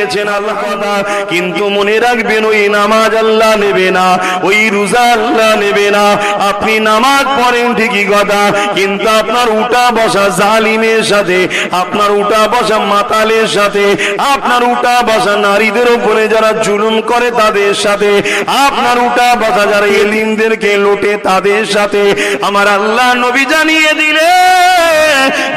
রেখেছেন আল্লাহ কথা, কিন্তু মনে রাখবেন ওই নামাজ আল্লাহ নেবে না, ওই রোজা আল্লাহ নেবে না। আপনি নামাজ পড়েন ঠিকই কথা, কিন্তু আপনার উঠা বসা জালিমের সাথে, আপনার উঠা বসা মাতালের সাথে, আপনার উঠা বসা নারীদের উপরে যারা জুলুম করে তাদের সাথে, আপনার উঠা বসা যারা এলিমদেরকে লোটে তাদের সাথে আমার আল্লাহ নবী জানিয়ে দিলে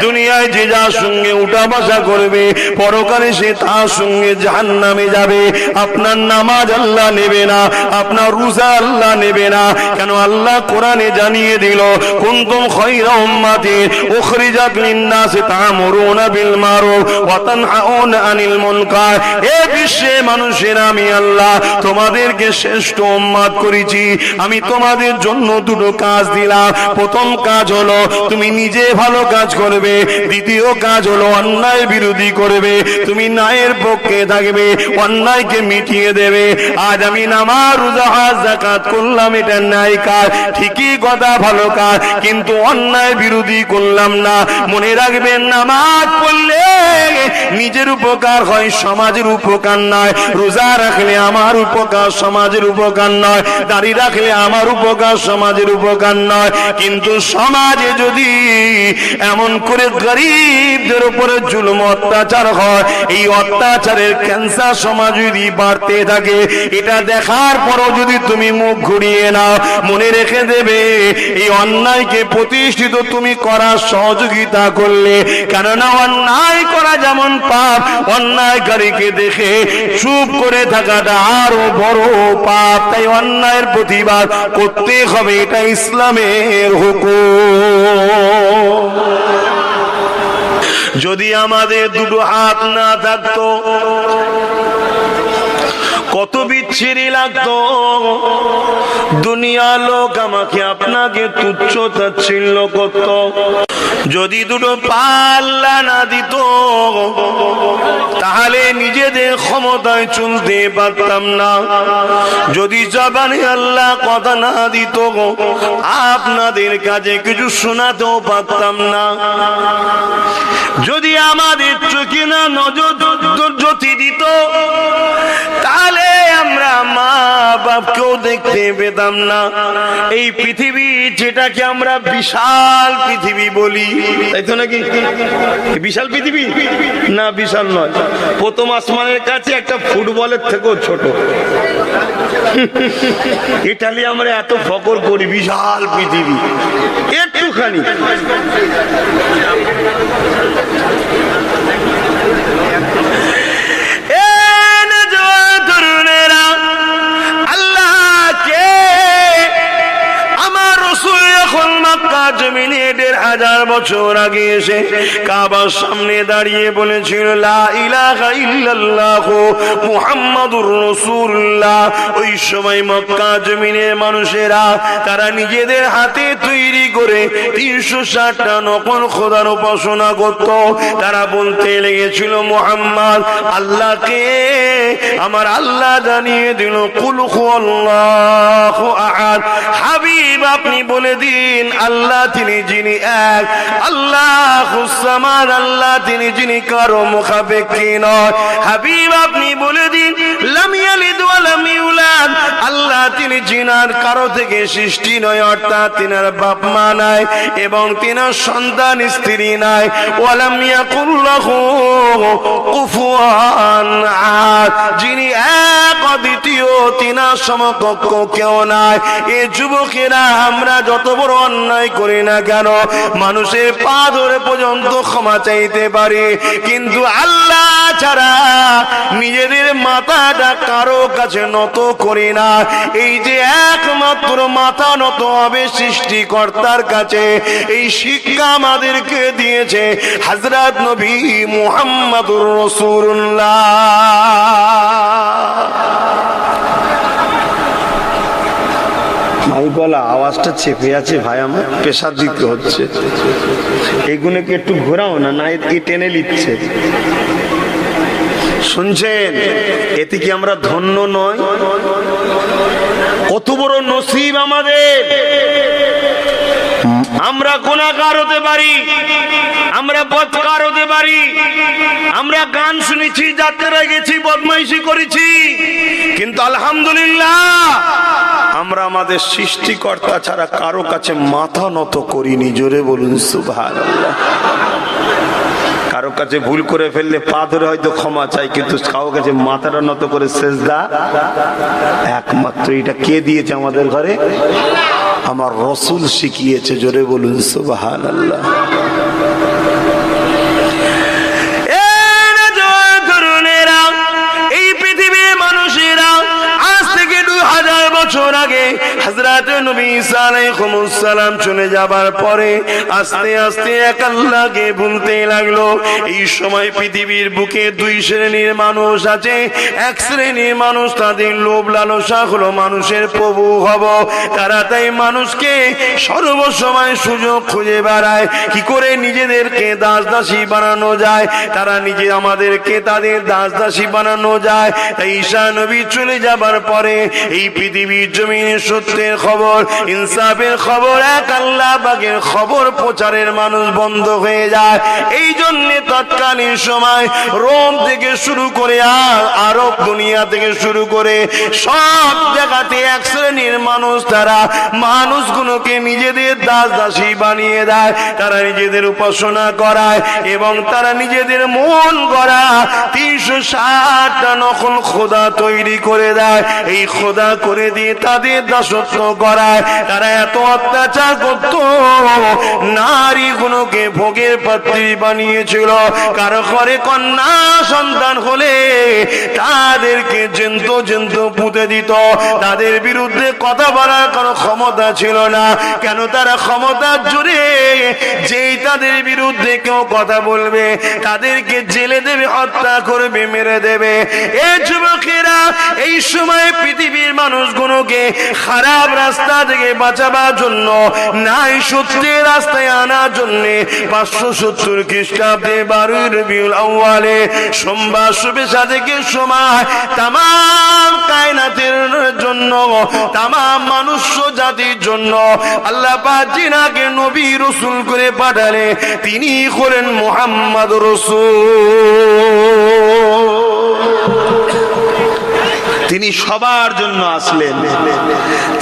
দুনিয়ায় যে যার সঙ্গে উঠা বসা করবে পরকালে সে তার সঙ্গে জাহান্নামে যাবে। আপনার নামাজ আল্লাহ নেবে না, আপনার রোজা আল্লাহ নেবে না। কেন? আল্লাহ কোরআনে জানিয়ে দিল, কুনতুম খায়রা উম্মাতিন উখরিজাত লিন-নাসি তা'মুরুনা বিল মারুফ ওয়া তানহাউনা আনিল মুনকার। হে বিশ্বের মানুষেরা, আমি আল্লাহ তোমাদেরকে শ্রেষ্ঠ উম্মত করেছি। আমি তোমাদের জন্য দুটো কাজ দিলাম। প্রথম কাজ হলো তুমি নিজে ভালো কাজ করবে, দ্বিতীয় কাজ হলো অন্যায় বিরোধী করবে। তুমি ন্যায়ের পক্ষে থাকবে, অন্যায়কে মিটিয়ে দেবে। আজ আমি নামাজ রোজা হজ যাকাত করলাম, এটা ন্যায় কাজ, ঠিকই কথা, ভালো কাজ, কিন্তু অন্যায় বিরোধী করলাম না। মনে রাখবেন, নামাজ পড়লে নিজের উপকার হয়, সমাজের উপকার নয়। রোজা রাখলে আমার উপকার, সমাজের উপকার নয়। দাড়ি রাখলে আমার উপকার, সমাজের উপকার নয়। কিন্তু সমাজে যদি এমন করে গরিবদের উপরে জুলুম অত্যাচার হয়, এই অত্যাচারের ক্যান্সার সমাজ যদি বাড়তে থাকে, এটা দেখার পরও যদি তুমি মুখ ঘুরিয়ে নাও, মনে রেখে দেবে এই অন্যায়কে প্রতিষ্ঠিত তুমি করার সহযোগিতা করলে। কেননা অন্যায় করা যেমন পাপ, অন্যায়কারীকে দেখে চুপ করে থাকাটা আরো বড় পাপ। তাই অন্যায়ের প্রতিবাদ করতে হবে, এটা ইসলামের হুকুম। যদি আমাদের দুটো হাত না থাকতো কত বিচ্ছিরি লাগতো, দুনিয়া লোক আমাকে আপনাকে তুচ্ছ তাচ্ছিল্য করত। যদি দুটো পাল্লা না দিত তাহলে নিজেদের ক্ষমতায় চলতে পারতাম না। যদি জবানে আল্লাহ কথা না দিত আপনাদের কাছে কিছু শোনাতেও পারতাম না। যদি আমাদের চোখে না নজর জ্যোতি দিত তাহলে আমরা মা বাপকেও দেখতে পেতাম না। এই পৃথিবী যেটাকে আমরা বিশাল পৃথিবী বলি, তাই তো নাকি? বিশাল পৃথিবী না, বিশাল নয়। প্রথম আসমানের কাছে একটা ফুটবলের থেকেও ছোট। ইটালি আমরা এত ফকর করি বিশাল পৃথিবী, একটুখানি। জমিনে ১,৫০০ বছর আগে এসে কাবার সামনে দাঁড়িয়ে বলেছিল লা ইলাহা ইল্লাল্লাহ মুহাম্মাদুর রাসূলুল্লাহ। ওই সময় মক্কা জমিনের মানুষেরা তারা নিজেদের হাতে তৈরি করে ৩৬০টা নকল খোদার উপাসনা করত। তারা বলতে লেগেছিল, মুহাম্মদ আল্লাহকে আমার আল্লাহ জানিয়ে দিল কুল হুয়াল্লাহু আহাদ। হাবিব আপনি বলে দিন আল্লাহ তিনি যিনি এক, আল্লাহুস সামাদ, আল্লাহ তিনি যিনি কারো মুখাপেক্ষী নয়। হাবিব আপনি বলে দিন লাম ইয়ালিদ ওয়া লাম ইউলাদ, আল্লাহ তিনি যিনার কারো থেকে সৃষ্টি নয়, অর্থাৎ তিনার বাপ মা নাই এবং তিনার সন্তান স্ত্রী নাই। ওয়া লাম ইয়াকুল লাহু কুফুয়ান আহাদ, যিনি এক অদ্বিতীয়, তিনার সমকক্ষ কেউ নাই। এ যুবকেরা, আমরা যত বড় অন্যায় করি না কেন, মানুষের পা ধরে পর্যন্ত ক্ষমা চাইতে পারি, কিন্তু আল্লাহ ছাড়া নিজেদের মাথাটা কারো কাছে নত করি না। এই যে একমাত্র মাথা নত হবে সৃষ্টিকর্তার কাছে, এই শিক্ষা আমাদেরকে দিয়েছে হযরত নবী মুহাম্মদুর রাসূলুল্লাহ। আমি গলা আওয়াজটা চেপে আছে ভাই, আমার প্রেসার দিতে হচ্ছে। এইগুলোকে একটু ঘোরাও না, না টেনে নিচ্ছে। শুনছেন? এতে কি আমরা ধন্য নয়? কত বড় নসিব আমাদের। আমরা গুনাহগার হতে পারি, আমরা বদকার হতে পারি, আমরা গান শুনেছি, যাত্রায় গেছি, বদমাইশি করেছি, কিন্তু আলহামদুলিল্লাহ আমরা আমাদের সৃষ্টিকর্তা ছাড়া কারো কাছে মাথা নত করিনি। জোরে বলুন সুবহানাল্লাহ। কারো কাছে ভুল করে ফেললে পা ধরে হয়তো ক্ষমা চাই, কিন্তু কারো কাছে মাথাটা নত করে সেজদা একমাত্র এটা কে দিয়েছে আমাদের ঘরে? আমার রাসূল শিখিয়েছে। জোরে বলুন সুবহানাল্লাহ। এই পৃথিবীর মানুষেরা আজ থেকে 2000 বছর আগে হযরত নবী ঈসা আলাইহিস সালাম চলে যাবার পরে আস্তে আস্তে এক আল্লাহকে ভুলতে লাগলো। এই সময় পৃথিবীর বুকে দুই শ্রেণীর মানুষ আছে। এক শ্রেণীর মানুষ তাদের লোভ লালসা হলো মানুষের প্রভু হব, তারা তাই মানুষকে সর্বসময় সুযোগ খুঁজে বেড়ায় কি করে নিজেদেরকে দাস দাসী বানানো যায়, তারা নিজে আমাদেরকে তাদের দাস দাসী বানানো যায়। তাই ঈসা নবী চলে যাবার পরে এই পৃথিবীর জমিনে সত্যের খবর, ইনসাফের খবর, এক আল্লাহ পাকের খবর প্রচারের মানুষ বন্ধ হয়ে যায়। এই জন্য তৎকালীন সময় রোম থেকে শুরু করে আরব দুনিয়া থেকে শুরু করে সব জায়গাতে এক শ্রেণীর মানুষ, তারা মানুষগুলোকে নিজেদের দাস দাসী বানিয়ে দেয়, তারা নিজেদের উপাসনা করায় এবং তারা নিজেদের মন গড়া 360টা নকল খোদা তৈরি করে দেয়। এই খোদা করে দিয়ে তাদের দাসত্ব করায়। তারা এত অত্যাচার করত, নারীগুলোকে ভোগের পাত্রী বানিয়েছিল। কারো ঘরে কন্যা সন্তান হলে তাদেরকে জেন্ত জেন্ত পুঁতে দিত। তাদের বিরুদ্ধে কথা বলার কোনো ক্ষমতা ছিল না। কেন? তারা ক্ষমতার জোরে যেই তাদের বিরুদ্ধে কেউ কথা বলবে তাদেরকে জেলে দেবে, হত্যা করবে, মেরে দেবে। এই যুবকেরা এই সময় পৃথিবীর মানুষগুলোকে খারাপ রাস্তা থেকে বাঁচাবার জন্য, নাই সত্যের রাস্তায় আনার জন্য 570 খ্রিস্টাব্দে 12 রবিউল আউয়ালে সোমবার শুভে সাদেকের সময় তামাম কায়নাতের জন্য, তামাম মানুষ জাতির জন্য আল্লাহ পাক যিনাকে নবী রাসূল করে পাঠালে তিনি হলেন মুহাম্মদ রাসূল। তিনি সবার জন্য আসলেন।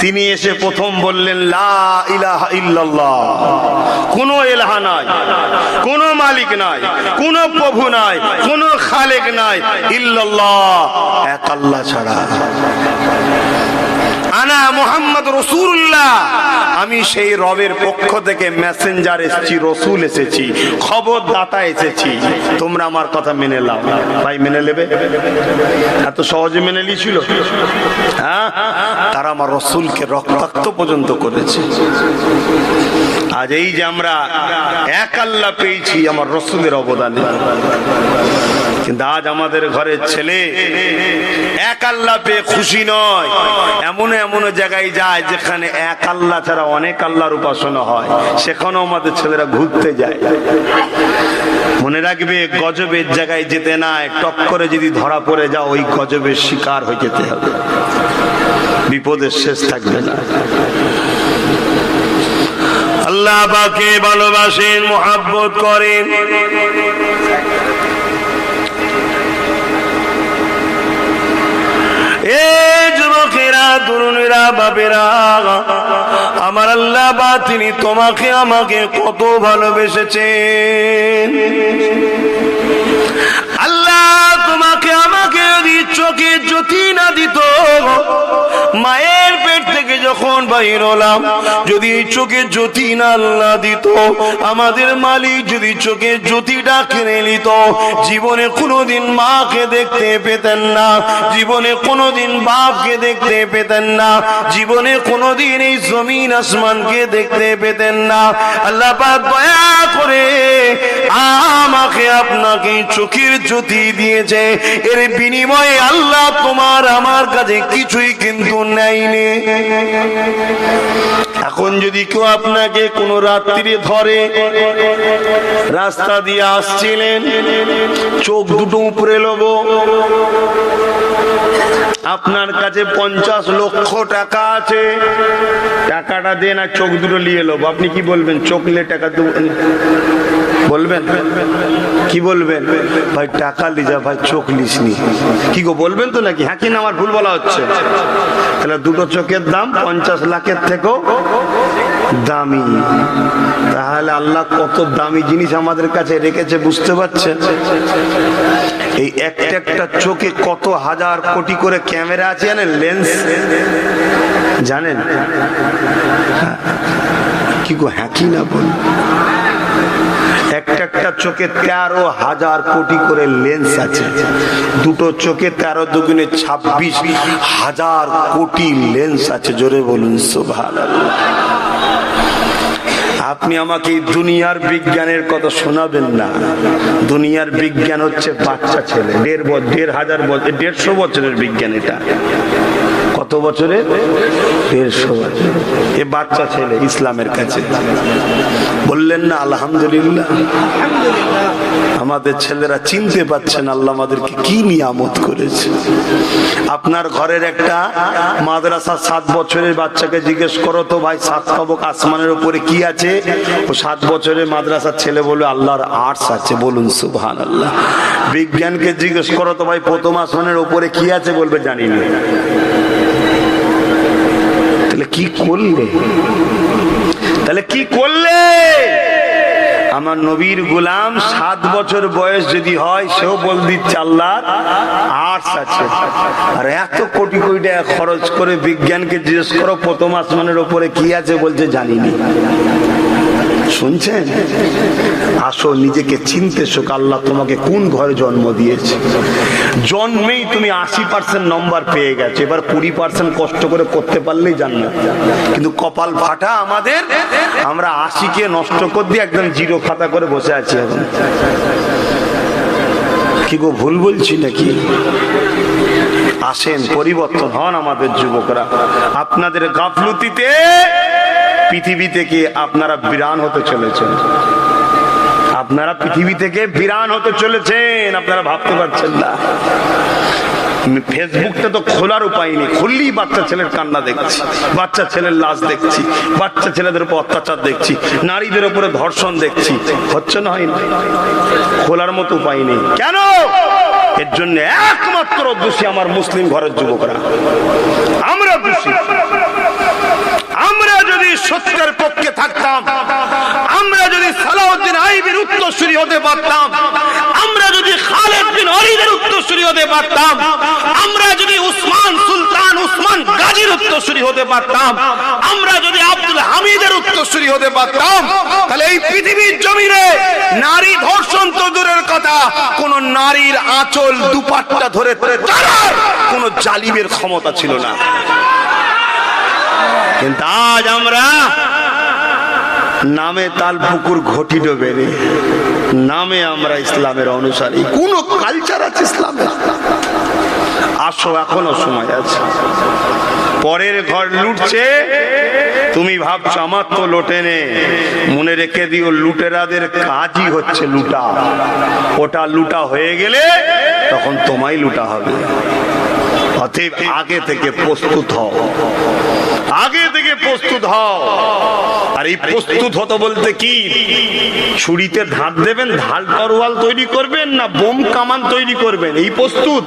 তিনি এসে প্রথম বললেন লা ইলাহা ইল্লাল্লাহ, কোনো ইলাহা নাই, কোনো মালিক নাই, কোনো প্রভু নাই, কোনো খালেক নাই, ইল্লাল্লাহ, এক আল্লাহ ছাড়া। আনা মুহাম্মদ রাসূলুল্লাহ, আমি সেই রবের পক্ষ থেকে মেসেঞ্জার এসেছি, রসুল এসেছি, খবরদাতা এসেছি, তোমরা আমার কথা মেনে নাও। ভাই মেনে নেবে? এত সহজে মেনে নিয়েছিল? হ্যাঁ, তারা আমার রসুলকে রক্তাক্ত পর্যন্ত করেছে। আজ এই যে আমরা এক আল্লাহ পেয়েছি আমার রসুলের অবদানে, কিন্তু আজ আমাদের ঘরের ছেলে এক আল্লাহ পেয়ে খুশি নয়। এমন এমন জায়গায় যায় যেখানে এক আল্লাহ ছাড়া অনেক আল্লাহর উপাসনা হয়, সেখানেও আমাদের ছেলেরা ঘুরতে যায়। মনে রাখবে, গজবের জায়গায় যেতে নাই, টপ করে যদি ধরা পড়ে যাও ওই গজবের শিকার হয়ে যেতে হবে, বিপদের শেষ থাকবে না। আল্লাহ পাককে ভালোবাসেন, মুহাব্বত করেন। এ যুবকেরা, তরুণেরা, বাপেরা, আমার আল্লাহ বা তিনি তোমাকে আমাকে কত ভালোবেসেছেন। আল্লাহ তোমাকে আমাকে যদি চোখে জ্যোতি না দিত, মায়ের পেট থেকে যখন বাইর হলাম যদি চোখে জ্যোতি না আল্লাহ দিত, আমাদের মালিক যদি চোখে জ্যোতিটা কিনে নিত, জীবনে কোনোদিন মাকে দেখতে পেতেন না, জীবনে কোনোদিন বাপকে দেখতে পেতেন না, জীবনে কোনোদিন এই জমিন আসমানকে দেখতে পেতেন না। আল্লাহ পাক দয়া করে আমাকে আপনাকে চোখের জ্যোতি দিয়েছে, এর বিনিময়ে আল্লাহ তোমার আমার কাছে কিছুই কিন্তু নেয়নি। এখন যদি কেউ আপনাকে কোনো রাত্রি ধরে, রাস্তা দিয়ে আসছিলেন, চোখ দুটো উপরে লোব, আপনার কাছে 50 লক্ষ টাকা আছে, টাকাটা দেন আর চোখ দুটো নিয়ে লোব, আপনি কি বলবেন? চোখ নিয়ে টাকা বলবেন? কি বলবেন? ভাই টাকা লিজা, ভাই চোখ লিসনি, কি গো বলবেন তো নাকি? হ্যাঁ কি না আমার ভুল বলা হচ্ছে? তাহলে দুটো চোখের দাম 50 লাখের থেকেও দামি। তাহলে আল্লাহ কত দামি জিনিস আমাদের কাছে রেখেছে বুঝতে পারছেন? এই একটা একটা চোখে কত হাজার কোটি করে ক্যামেরা আছে জানেন, লেন্স জানেন? কি গো হ্যাঁ কি না বল? একটা একটা চোখে 13,000 কোটি করে লেন্স আছে, দুটো চোখে 13 দুগুণে 26,000 কোটি লেন্স আছে। জোরে বলুন সুবহানাল্লাহ। আপনি আমাকে দুনিয়ার বিজ্ঞানের কথা শোনাবেন না। দুনিয়ার বিজ্ঞান হচ্ছে বাচ্চা ছেলে, 1,500 বছরের বিজ্ঞান। এটা কত বছরের? 150 বছর। এ বাচ্চা ছেলে ইসলামের কাছে। বললেন না আলহামদুলিল্লাহ? আমাদের ছেলেরা চিনতে পারছেন আল্লাহ আমাদেরকে কি নিয়ামত করেছে। আপনার ঘরের একটা মাদ্রাসা 7 বছরের বাচ্চাকে জিজ্ঞেস করো তো ভাই 7 কবক আসমানের উপরে কি আছে? ও 7 বছরের মাদ্রাসার ছেলে বলে আল্লাহর আরশ আছে। বলুন সুবহানাল্লাহ। বিজ্ঞানকে জিজ্ঞেস করো তো ভাই প্রথম আসমানের উপরে কি আছে? বলবে জানি না। তাহলে কি করলে? আমার নবীর গোলাম 7 বছর বয়স যদি হয় সেও বল দিচ্ছে আল্লাহর আরশ আছে। আর এত কোটি কোটি টাকা খরচ করে বিজ্ঞানকে জিজ্ঞেস করো প্রথম আসমানের উপরে কি আছে? বলছে জানি না। শুনছেন? আসো নিজেকে চিনতে শেখো। আল্লাহ তোমাকে কোন ঘরে জন্ম দিয়েছে? জন্মেই তুমি 80% নম্বর পেয়ে গেছো, এবার 20% কষ্ট করে করতে পারলেই জান্নাত। কিন্তু কপাল ফাটা আমাদের, আমরা 80কে নষ্ট করে দিয়ে একদম 0 খাতা করে বসে আছি। এখন কি গো ভুল বলছি নাকি? আসেন পরিবর্তন হন আমাদের যুবকরা। আপনাদের গাফলতিতে পৃথিবী থেকে আপনারা বিরান হতে চলেছেন। আপনারা পৃথিবী থেকে বিরান হতে চলেছেন, আপনারা ভাবতে পারছেন না। ফেসবুকটা তো খোলার উপায় নেই, খুললেই বাচ্চা ছেলের কান্না দেখছি, বাচ্চা ছেলের লাশ দেখছি, বাচ্চা ছেলেদের উপর অত্যাচার দেখছি, নারীদের উপরে ধর্ষণ দেখছি। হচ্ছে না? হয় না? খোলার মতো উপায় নেই। কেন? এর জন্য একমাত্র দোষী আমার মুসলিম ঘরের যুবকরা। আমরা দোষী। আমরা যদি সত্যের পক্ষে থাকতাম, আমরা যদি সালাউদ্দিন আইবির উত্তরসূরি হতে পারতাম, আমরা যদি খালেদ বিন ওয়ালিদের উত্তরসূরি হতে পারতাম, আমরা যদি উসমান সুলতান উসমান গাজীর উত্তরসূরি হতে পারতাম, আমরা যদি আব্দুল হামিদের উত্তরসূরি হতে পারতাম, তাহলে এই পৃথিবীর জমিনে নারী ধর্ষণ তো দূরের কথা, কোন নারীর আঁচল দুপাট্টা ধরে তাড়ার কোন জালিমের ক্ষমতা ছিল না। কিন্তু আজ আমরা নামে তাল পুকুর ঘটি ডোবেনি, নামে আমরা ইসলামের অনুসারী। কোন কালচার আছে ইসলামের? আসো, এখনো সময় আছে। পরের ঘর লুটছে, তুমি ভাবছো আমার তো লোটে নে। মনে রেখে দিও লুটেরাদের কাজই হচ্ছে লুটা। ওটা লুটা হয়ে গেলে তখন তোমায় লুটা হবে। অতএব আগে থেকে প্রস্তুত হও, আগে থেকে প্রস্তুত হও। আর এই প্রস্তুত হতে বলতে কি? ছুরিতে ধার দেবেন, ঢাল তরোয়াল তৈরি করবেন, না বোম কামান তৈরি করবেন? এই প্রস্তুত।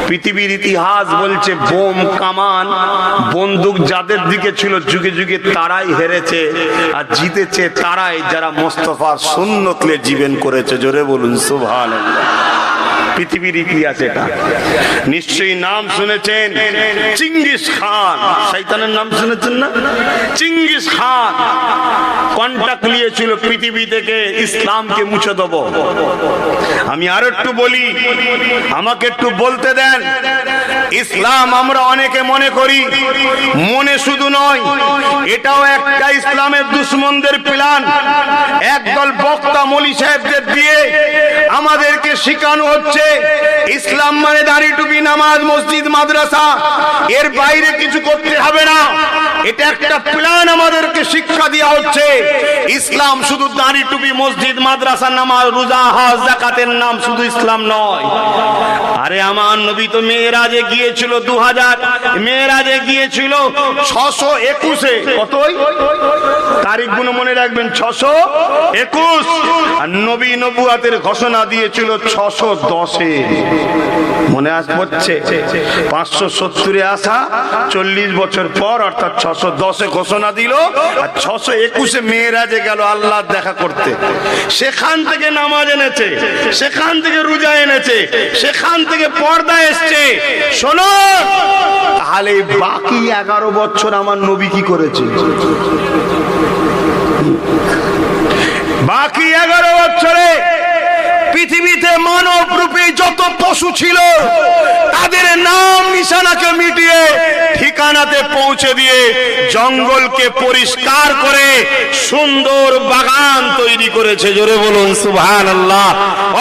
পৃথিবীর ইতিহাস বলছে বোম কামান বন্দুক যাদের দিকে ছিল যুগে যুগে তারাই হেরেছে, আর জিতেছে তারাই যারা মোস্তফার সুন্নতলে জীবন করেছে। জোরে বলুন সুবহানাল্লাহ। পৃথিবীর ইতিহাস এটা। নিশ্চয়ই নাম শুনেছেন চিঙ্গিস খান। শয়তানের নাম শুনেছেন না? চিঙ্গিস খান কন্টাক্ট নিয়েছিল পৃথিবী থেকে ইসলামকে মুছে দেব। আমি আর একটু বলি, আমাকে একটু বলতে দেন। ইসলাম আমরা অনেকে মনে করি, মনে শুধু নয়, এটাও একটা ইসলামের দুশমনদের প্ল্যান। একদল বক্তা মৌলী সাহেবদের দিয়ে আমাদেরকে শেখানো হচ্ছে ইসলাম মানে দাড়ি টুপি, নামাজ, মসজিদ, মাদ্রাসা, এর বাইরে কিছু করতে হবে না। এটা একটা প্ল্যান আমাদেরকে শিক্ষা দেওয়া হচ্ছে। ইসলাম শুধু দাড়ি টুপি, মসজিদ, মাদ্রাসা, নামাজ, রোজা, হজ, যাকাতের নাম শুধু ইসলাম নয়। আরে আমার নবী তো মেরাজে গিয়েছিল 2000, মেরাজে গিয়েছিল 621-এ। কতই তারিখগুলো মনে রাখবেন, 621। আর নবী নবুয়াতের ঘোষণা দিয়েছিল 610-এ। মনে পড়ছে? 570-এ আসা 40 বছর পর, অর্থাৎ 610-এ ঘোষণা দিল, আর 621-এ মেরাজে গেল আল্লাহ দেখা করতে। সেখান থেকে নামাজ এনেছে, সেখান থেকে রোজা এনেছে, সেখান থেকে পর্দা এসছে। শোনো, তাহলে বাকি 11 বছর আমার নবী কি করেছে? বাকি 11 বছরে পৃথিবীতে মানব রূপী যত পশু ছিল তাদের নাম নিশানাকে মিটিয়ে ঠিকানাতে পৌঁছে দিয়ে জঙ্গলকে পরিষ্কার করে সুন্দর বাগান তৈরি করেছে। জোরে বলুন সুবহানাল্লাহ।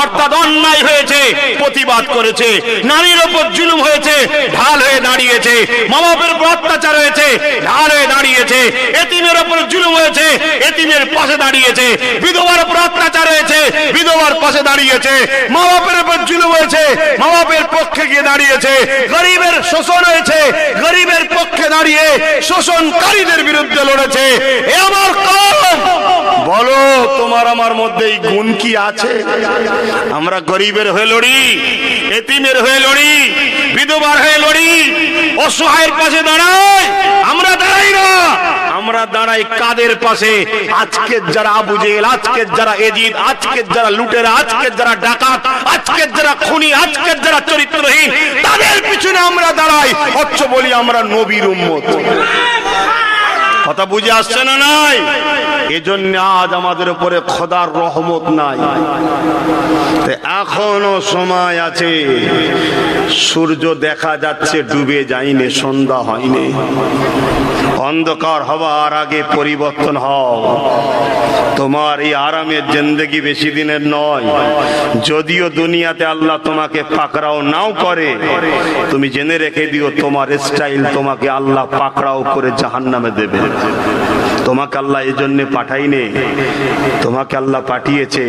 অর্থাৎ অন্যায় হয়েছে, প্রতিবাদ করেছে। নারীর উপর জুলুম হয়েছে, ঢাল হয়ে দাঁড়িয়েছে। মা বাপের উপর অত্যাচার হয়েছে, ঢাল হয়ে দাঁড়িয়েছে। এতিমের উপর জুলুম হয়েছে, এতিমের পাশে দাঁড়িয়েছে। বিধবার উপর অত্যাচার হয়েছে, বিধবার পাশে দাঁড়িয়েছে। মা বাপের উপর জুলুম হয়েছে, মা বাপের পক্ষে গিয়ে দাঁড়িয়েছে। গরিবের শোষণ হয়েছে, গরিবের পক্ষে দাঁড়িয়ে শোষণকারীদের বিরুদ্ধে লড়েছে। এ আমার কওম, বলো তোমার আমার মধ্যে এই গুণ কি আছে? আমরা গরিবের হয়ে লড়ি, এতিমের হয়ে লড়ি, বিধবার হয়ে লড়ি, অসহায়ের পাশে দাঁড়াই? আমরা দাঁড়াই না। আমরা দাঁড়াই কাদের পাশে? আজকের যারা আবু জেহেল, আজকের যারা এজিদ, আজকের যারা লুটেরা, আজকের যারা ডাকাত, আজকের যারা খুনি, আজকের যারা চরিত্রহীন, তাদের পিছনে আমরা দাঁড়াই। অথচ বলি আমরা নবীর উম্মত। কথা বুঝে আসছে না? নাই। এজন্য আজ আমাদের উপরে খোদার রহমত নাই। এখনো সময় আছে। সূর্য দেখা যাচ্ছে, ডুবে যায়নি, সন্ধ্যা হয়নি। অন্ধকার হওয়ার আগে পরিবর্তন হও। তোমার এই আরামের জিন্দেগি বেশি দিনের নয়। যদিও দুনিয়াতে আল্লাহ তোমাকে পাকড়াও নাও করে, তুমি জেনে রেখে দিও তোমার স্টাইল তোমাকে আল্লাহ পাকড়াও করে জাহান্নামে দেবে। তোমাকে আল্লাহ এই জন্য পাঠাইনি, তোমাকে আল্লাহ পাঠিয়েছে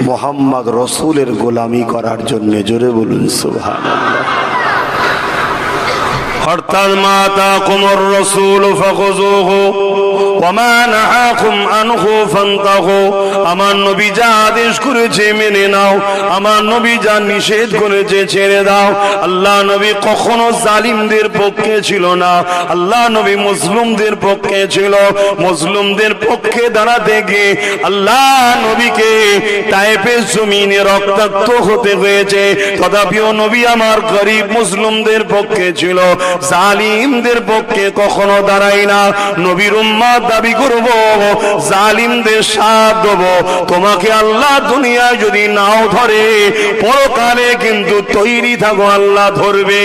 মুহাম্মদ রাসূলের গোলামি করার জন্য। জোরে বলুন সুবহানাল্লাহ। অর্থাৎ মা আতাকুমুর রাসূল ফাখুযুহু ওয়া মা নাহাকুম আনহু ফান্তাহু। আমার নবী যা আদেশ করেছে মেনে নাও, আমার নবী যা নিষেধ করেছে ছেড়ে দাও। আল্লাহ নবী কখনো জালিমদের পক্ষে ছিল না, আল্লাহ নবী মুসলিমদের পক্ষে ছিল। মুসলিমদের পক্ষে দাঁড়াতে গিয়ে আল্লাহ নবীকে তায়েফের জমিনে রক্তাক্ত হতে হয়েছে। তথাপিও নবী আমার গরিব মুসলিমদের পক্ষে ছিল, জালিমদের পক্ষে কখনো দাঁড়াই না। নবীর উম্মত দাবি করব, জালিমদের সাথ দেব। তোমাকে আল্লাহ দুনিয়ায় যদি নাও ধরে, পরকালে কিন্তু তৈরি থাকো, আল্লাহ ধরবে।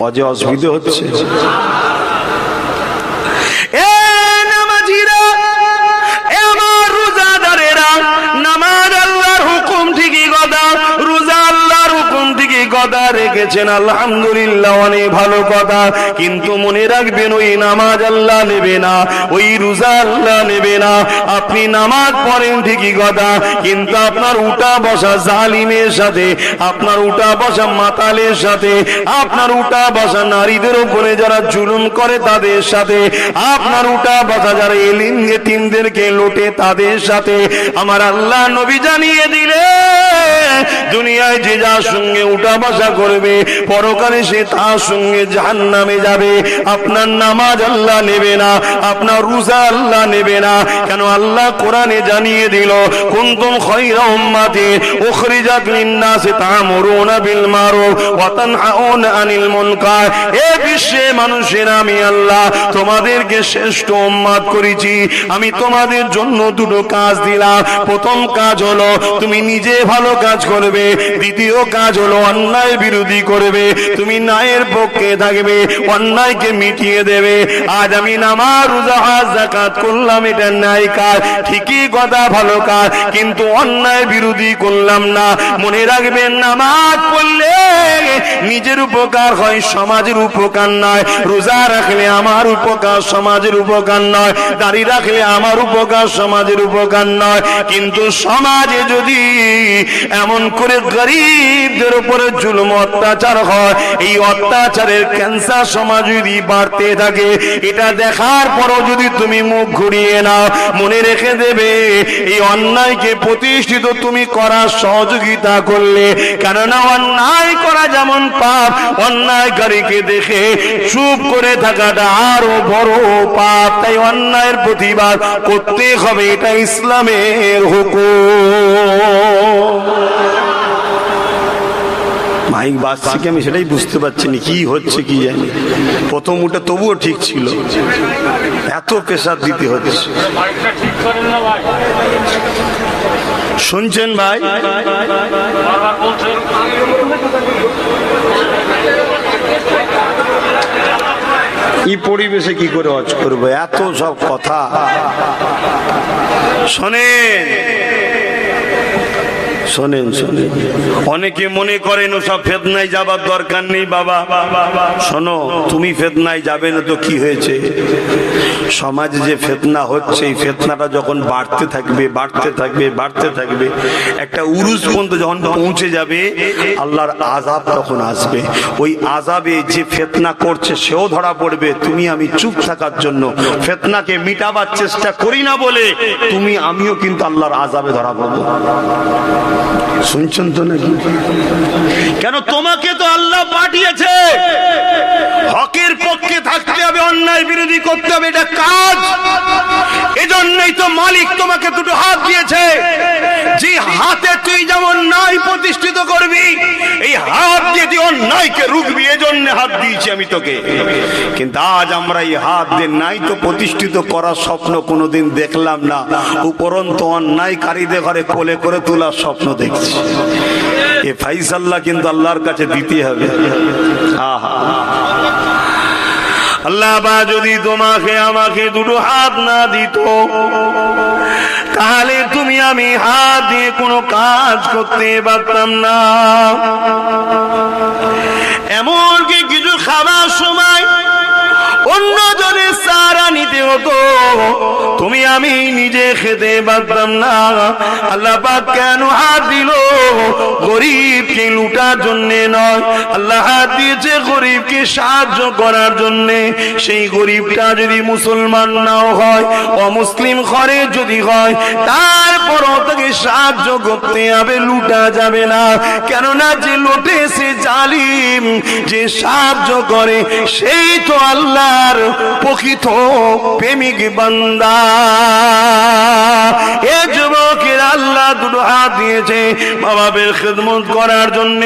অজে অসুবিধা হচ্ছে। এ নামাজিরা, এ আমার রোজাদারেরা, নামাজ আল্লাহর হুকুম ঠিকই কথা, রোজা আল্লাহর হুকুম ঠিকই কথা রেখেছেন, আলহামদুলিল্লাহ, অনেক ভালো কথা। কিন্তু মনে রাখবেন, ওই নামাজ আল্লাহ নেবে না, ওই রোজা আল্লাহ নেবে না। আপনি নামাজ পড়েন ঠিকই কথা, কিন্তু আপনার উঠা বসা জালিমের সাথে, আপনার উঠা বসা মাতালের সাথে, আপনার উঠা বসা নারীদের উপরে যারা জুলুম করে তাদের সাথে, আপনার উঠা বসা যারা এতিমদেরকে লোটে তাদের সাথে আমার আল্লাহ নবী জানিয়ে দিলে, দুনিয়ায় যে যার সঙ্গে উঠা বসা করবে, পরকালে সে তার সঙ্গে জাহান্নামে যাবে। আপনার নামাজ আল্লাহ নেবে না, আপনার রোজা আল্লাহ নেবে না। কেন? আল্লাহ কোরআনে জানিয়ে দিল, কুনতুম খায়রা উম্মাতিন উখরিজাত লিন-নাসি তা'মুরুনা বিল মারুফ ওয়া তানহাউনা আনিল মুনকার। এ বিশ্বে মানুষেরা, আমি আল্লাহ তোমাদেরকে শ্রেষ্ঠ উম্মত করেছি। আমি তোমাদের জন্য দুটো কাজ দিলাম। প্রথম কাজ হলো তুমি নিজে ভালো কাজ করবে, দ্বিতীয় কাজ হলো অন্যায় বিরোধী করবে, তুমি ন্যায়ের পক্ষে থাকবে, অন্যায়কে মিটিয়ে দেবে। আজ আমি নামাজ রোজা হজ যাকাত করলাম, এটা ন্যায় কাজ, ঠিকই কথা, ভালো কাজ, কিন্তু অন্যায় বিরোধী করলাম না। মনে রাখবেন, নামাজ পড়লে নিজের উপকার হয়, সমাজের উপকার নয়। রোজা রাখলে আমার উপকার, সমাজের উপকার নয়। দাড়ি রাখলে আমার উপকার, সমাজের উপকার নয়। কিন্তু সমাজে যদি এমন করে গরিবদের উপরে জুলুম অত্যাচার হয়, এই অত্যাচারের ক্যান্সার সমাজ যদি বাড়তে থাকে, এটা দেখার পরও যদি তুমি মুখ ঘুরিয়ে নাও, মনে রেখে দেবে এই অন্যায়কে প্রতিষ্ঠিত তুমি করার সহযোগিতা করলে। কেননা অন্যায় করা যেমন পাপ, অন্যায়কারীকে দেখে চুপ করে থাকাটা আরো বড় পাপ। তাই অন্যায়ের প্রতিবাদ করতে হবে, এটা ইসলামের হুকুম। মাইক বাজছে কি আমি সেটাই বুঝতে পারছি না, কি হচ্ছে কি জানি। প্রথম ওটা তবুও ঠিক ছিল, এত প্রেসার দিতে হচ্ছে। শুনছেন ভাই? এই পরিবেশে কি করে হজ করবো, এত সব কথা। শোনেন শোনেন শোনেন, অনেকে মনে করেন ওসব ফেতনায় যাবার দরকার নেই। বাবা শোনো, তুমি ফেতনায় যাবে না তো কি হয়েছে? সমাজে যে ফেতনা হচ্ছে, এই ফেতনাটা যখন বাড়তে থাকবে বাড়তে থাকবে বাড়তে থাকবে, একটা উরুজ পর্যন্ত যখন পৌঁছে যাবে, আল্লাহর আযাব তখন আসবে। ওই আযাবে যে ফেতনা করছে সেও ধরা পড়বে। তুমি আমি চুপ থাকার জন্য, ফেতনাকে মিটাবার চেষ্টা করি না বলে তুমি আমিও কিন্তু আল্লাহর আযাবে ধরা পড়বো। শুনছেন তো নাকি? কেন? তোমাকে তো আল্লাহ পাঠিয়েছে হকের পক্ষে থাকতে হবে, অন্যায় বিরোধী করতে হবে, এটা কাজ। এজন্যই তো মালিক তোমাকে দুটো হাত দিয়েছে, যে হাতে তুই যেমন ন্যায় প্রতিষ্ঠিত করবি, এই হাত দিয়ে তুই অন্যায়কে রুখবি, এজন্য হাত দিয়েছি আমি তোকে। কিন্তু আজ আমরা এই হাত দিয়ে ন্যায় তো প্রতিষ্ঠিত করার স্বপ্ন কোনোদিন দেখলাম না, উপরন্তু অন্যায়কারীদের ঘরে কোলে করে তোলার স্বপ্ন দেখছি। এ ফাইসাল্লাহ কিন্তু আল্লাহর কাছে দিতে হবে। আহা, আল্লাহ বা যদি তোমাকে আমাকে দুটো হাত না দিত, তাহলে তুমি আমি হাত দিয়ে কোনো কাজ করতে পারতাম না। এমনকি কিছু খাবার সময় অন্যজনের সাহারা নিতে হতো, তুমি আমি নিজে খেতে পারতাম না। আল্লাহ পাক কেন হাত দিল? গরিবকে লুটার জন্য নয়, আল্লাহ হাত দিয়েছে গরিবকে সাহায্য করার জন্য। সেই গরিবটা যদি মুসলমান নাও হয়, অমুসলিম ঘরে যদি হয়, তারপরও তাকে সাহায্য করতে হবে, লুটা যাবে না। কেননা যে লোটে সে জালিম, যে সাহায্য করে সেই তো আল্লাহ প্রকৃত প্রেমিক বান্দা। এ যুবকের আল্লাহ দুটো হাত দিয়েছে মা বাবার খিদমত করার জন্য,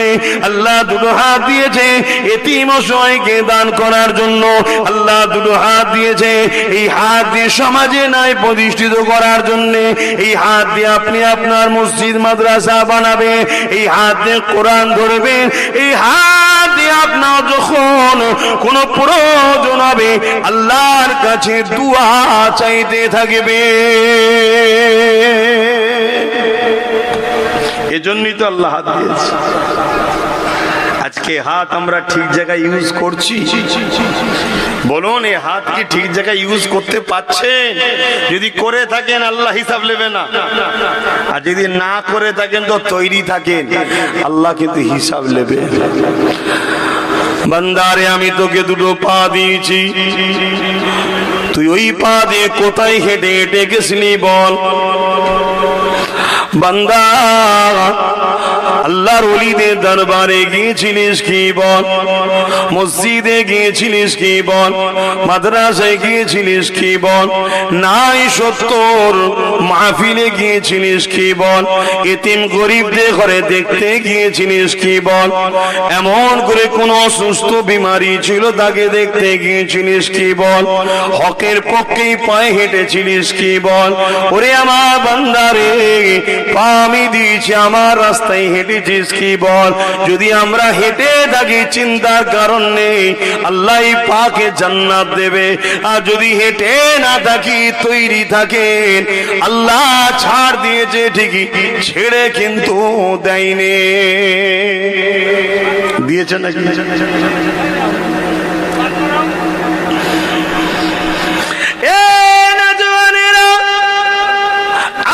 আল্লাহ দুটো হাত দিয়েছে এতিম অসহায়কে দান করার জন্য, আল্লাহ দুটো হাত দিয়েছে এই হাত দিয়ে সমাজে ন্যায় প্রতিষ্ঠিত করার জন্য। এই হাত দিয়ে আপনি আপনার মসজিদ মাদ্রাসা বানাবে, এই হাত দিয়ে কোরআন ধরবে, এই হাত দিয়ে আপনার যখন কোন প্রয়োজন হবে আল্লাহর কাছে দুয়া চাইতে থাকবে। এজন্যই তো আল্লাহ হাত দিয়েছে। আজকে হাত আমরা ঠিক জায়গায় ইউজ করছি? বলুন, এই হাত কি ঠিক জায়গায় ইউজ করতে পারছেন? যদি করে থাকেন আল্লাহ হিসাব নেবে না, আর যদি না করে থাকেন তো তৈরি থাকেন, আল্লাহ কিন্তু হিসাব নেবে। বান্দারে, আমি তোকে দুটো পা দিয়েছি, তুই ওই পা দিয়ে কোথায় হেঁটে হেঁটে গেছিলি বল? বান্দা, আল্লাহর ওলিদের দরবারে গিয়েছিলিস কি বল? মসজিদে গিয়েছিলিস কি বল? মাদ্রাসায় গিয়েছিলিস কি বল? নাই সত্তর মাহফিলে গিয়েছিলিস কি বল? এতিম গরিবদের ঘরে দেখতে গিয়েছিলিস কি বল? এমন করে কোন অসুস্থ বিমারি ছিল তাকে দেখতে গিয়েছিলিস কি বল? হকের পক্ষেই পায়ে হেঁটেছিলিস কি বল? ওরে আমার বান্দারে, পা আমি দিয়েছি, আমার রাস্তায় হেঁটে হেঁটেছিস কি বল? যদি আমরা হেঁটে থাকি চিন্তার কারণ নেই, আল্লাহ পাকে জান্নাত দেবে। আর যদি হেঁটে না থাকি, তৈরি থাকেন, আল্লাহ ছাড় দিয়েছে ঠিকই, ছেড়ে কিন্তু দেয়নি। দিয়েছে নাকি?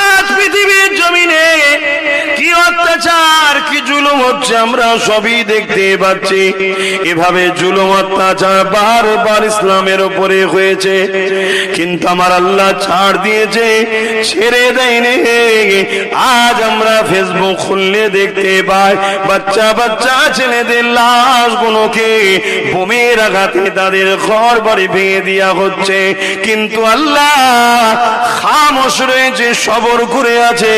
আজ পৃথিবীর জমিনে কি অত্যাচার, কি জুলুম হচ্ছে আমরা সবই দেখতে পাচ্ছি। এভাবে জুলুম অত্যাচার বারবার ইসলামের উপরে হয়েছে, কিন্তু আমার আল্লাহ ছাড় দিয়েছে, ছেড়ে দেয়নি। আজ আমরা ফেসবুক খুললে দেখতে পাই বাচ্চা বাচ্চা ছেলেদের লাশগুলোকে বোমের আঘাতে তাদের ঘর বাড়ি ভেঙে দেওয়া হচ্ছে, কিন্তু আল্লাহ খামোশ রয়েছে, সবর করে আছে,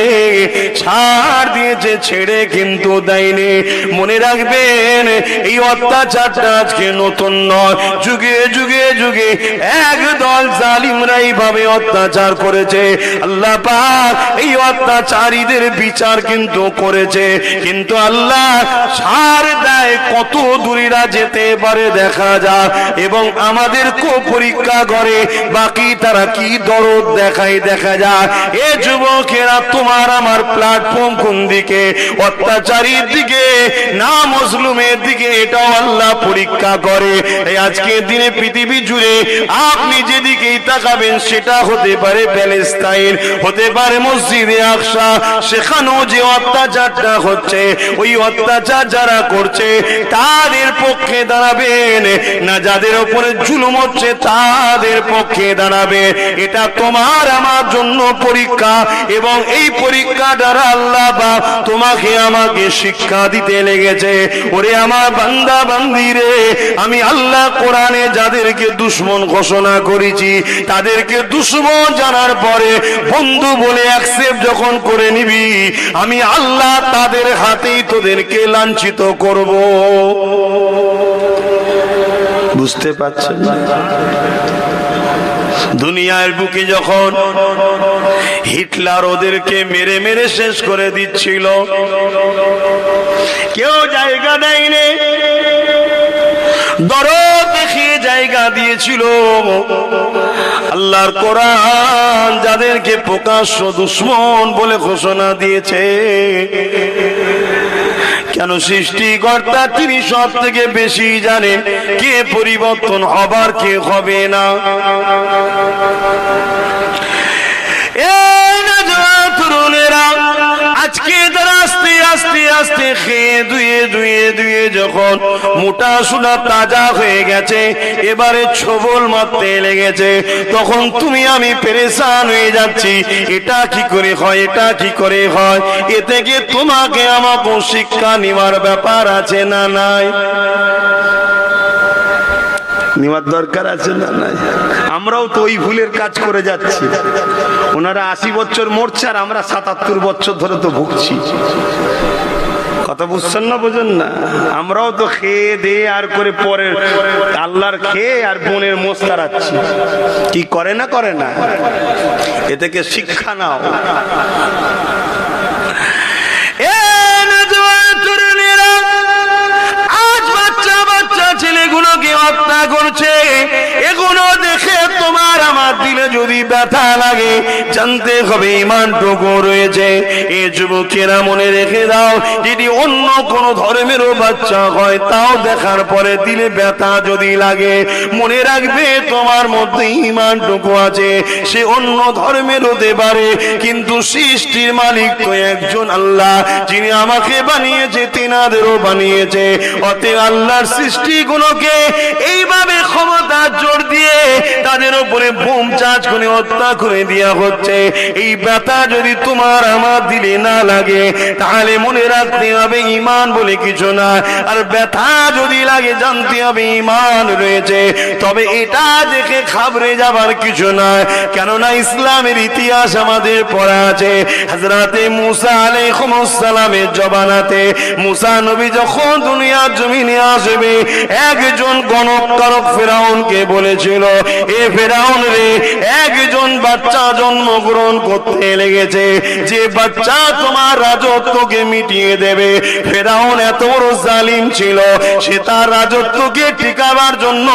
ছাড় দিয়েছে, ছেড়ে কিন্তু দেয়নি। মনে রাখবেন, এই অত্যাচারটা আজকে নতুন নয়, যুগে যুগে যুগে একদল জালিমরা এইভাবে অত্যাচার করেছে। আল্লাহ পাক এই অত্যাচারীদের বিচার কিন্তু করেছে, কিন্তু আল্লাহ ছাড় দেয়, কত দূরেরা যেতে পারে দেখা যায়, এবং আমাদেরকেও পরীক্ষা করে বাকি তারা কি দরদ দেখায় দেখা যায়। এ যুবকেরা, তোমার আমার প্ল্যাটফর্ম কোন দিকে? অত্যাচারীর দিকে না মজলুমের দিকে? এটাও আল্লাহ পরীক্ষা করে। এই আজকের দিনে পৃথিবী জুড়ে আপনি যেদিকেই তাকাবেন, সেটা হতে পারে প্যালেস্তাইন, হতে পারে মসজিদে আকসা, সেখানেও যে অত্যাচারটা হচ্ছে, ওই অত্যাচার যারা করছে তাদের পক্ষে দাঁড়াবেন না, যাদের উপরে জুলুম হচ্ছে তাদের পক্ষে দাঁড়াবে। এটা তোমার আমার জন্য পরীক্ষা, এবং এই পরীক্ষা দ্বারা আল্লাহ বা তোমাকে আমাকে শিক্ষা দিতে লেগেছে। ওরে আমার বান্দা বান্দিরে, আমি আল্লাহ কোরআনে যাদেরকে দুশমন ঘোষণা করেছি, তাদেরকে দুশমন জানার পরে বন্ধু বলে অ্যাকসেপ্ট যখন করে নিবি, আমি আল্লাহ তাদের হাতেই তোদেরকে লাঞ্ছিত করব। বুঝতে পারছেন? দুনিয়ার বুকে যখন হিটলার ওদেরকে মেরে মেরে শেষ করে দিচ্ছিল, কেউ জায়গা দেয়নি, দরদ দেখিয়ে জায়গা দিয়েছিল। আল্লাহর কোরআন যাদেরকে প্রকাশ্য দুশমন বলে ঘোষণা দিয়েছে, কেন? সৃষ্টিকর্তা তিনি সব থেকে বেশি জানেন কে পরিবর্তন হবার, কে হবে না। আজকে তারা আস্তে আস্তে আস্তে খেয়ে ধুয়ে ধুয়ে ধুয়ে যখন মোটা সোনা তাজা হয়ে গেছে, এবারে ছবল মারতে লেগেছে, তখন তুমি আমি পেরেশান হয়ে যাচ্ছি, এটা কি করে হয়, এটা কি করে হয়। এ থেকে তোমাকে আমাকে শিক্ষা নেওয়ার ব্যাপার আছে না নাই? নেওয়ার দরকার আছে না নাই? আমরাও তো ওই ভুলের কাজ করে যাচ্ছি। ওনারা 80 বছর মরছে, আর আমরা 77 বছর ধরে তো ভুগছি। কথা বুঝছেন না? বোঝেন না? আমরাও তো খেয়ে দিয়ে আর করে পরে আল্লাহর খেয়ে আর বোনের মোষ তাড়াচ্ছি। কি করে না করে না? এ থেকে শিক্ষা নাও। ছেলেগুলোকে হত্যা করছে, এগুলো দেখে তোমার আমার দিলে যদি ব্যথা লাগে, জানতে হবে ঈমানটুকু রয়েছে। এ যুবকেরা মনে রেখে দাও, যদি অন্য কোন ধর্মেরও বাচ্চা হয়, তাও দেখার পরে দিলে ব্যথা যদি লাগে, মনে রাখবে তোমার মধ্যে ঈমানটুকু আছে। সে অন্য ধর্মের হতে পারে, কিন্তু সৃষ্টির মালিক তো একজন আল্লাহ, যিনি আমাকে বানিয়েছে, তিনাদেরও বানিয়েছে। অতএব আল্লাহর সৃষ্টিগুলোকে এইভাবে ক্ষমতা জোর দিয়ে তাদের উপরে বোম চার্জ করে হত্যা করে দেওয়া হচ্ছে। এই ব্যথা যদি তোমার আমার দিলে না লাগে, তাহলে মনে রাখতে হবে ঈমান বলে কিছু না। আর ব্যথা যদি লাগে, জানতে হবে ঈমান রয়েছে। তবে এটা দেখে ঘাবড়ে যাবার কিছু না, কেননা ইসলামের ইতিহাস আমাদের পড়া আছে। হযরতে মুসা আলাইহিস সালামের জবানাতে মুসা নবী যখন দুনিয়ার জমিনে আসবে, একজন গণকারক ফেরাউনকে বলেছিল, এ ফেরাউন রে, একজন বাচ্চা জন্মগ্রহণ করতে লেগেছে, যে বাচ্চা তোমার রাজত্বকে মিটিয়ে দেবে। ফেরাউন এত বড় জালিম ছিল, সে তার রাজত্বকে টিকাবার জন্য